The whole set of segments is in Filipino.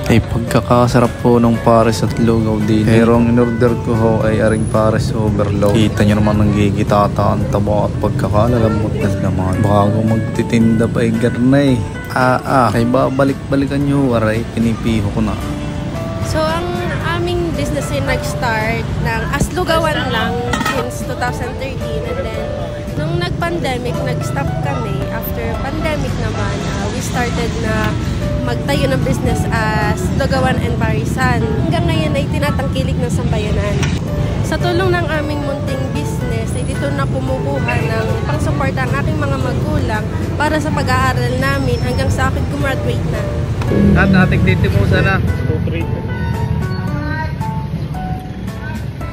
Ay pagkakasarap po ng pares at lugaw din. Pero ang in-order ko ho ay aring pares overload. Kita nyo naman ang gigitata ang taba at pagkakalalambot na naman. Bago magtitinda pa ay garnay. Ay babalik-balikan nyo aray, pinipiho ko na. So ang aming business ay nag-start ng as lugawan lang since 2013, and then nung nag-pandemic, nag-stop kami. After pandemic naman, we started na magtayo ng business as lugawan and parisan. Hanggang ngayon ay tinatangkilik ng sambayanan. Sa tulong ng aming munting business, ay dito na kumukuha ng pang-suporta ang aking mga magulang para sa pag-aaral namin hanggang sa akin gumraduate na. At ating titimusan na. 2-3.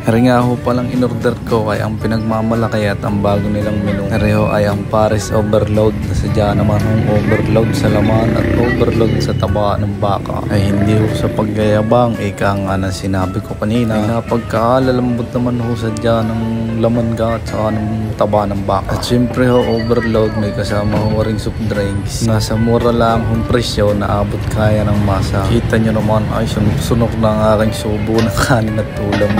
Eri nga ho palang in-order ko ay ang pinagmamalaki at ang bago nilang menu. Eri ho ay ang pares overload na sadya naman hong overload sa laman at overload sa taba ng baka. Ay hindi ho sa paggayabang, ika nga na sinabi ko kanina. Ay napagkaalalambot naman ho sadya ng laman ga at saka ng taba ng baka. At syempre ho overload may kasama ho ring soft drinks. Nasa mura lang hong presyo na abot kaya ng masa. Kita nyo naman ay sunok na ang aking subo ng kanin at ulam.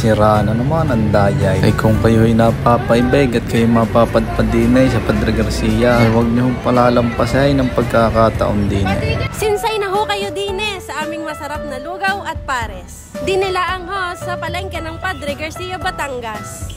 Sira na naman ang dayay. Ay kung kayo'y napapaibig at kayo mapapadpad din ay sa Padre Garcia, ay huwag niyo palalampasay ng pagkakataon din. Sinsay na ho kayo din sa aming masarap na lugaw at pares. Dinilaang ho sa palengke ng Padre Garcia, Batangas.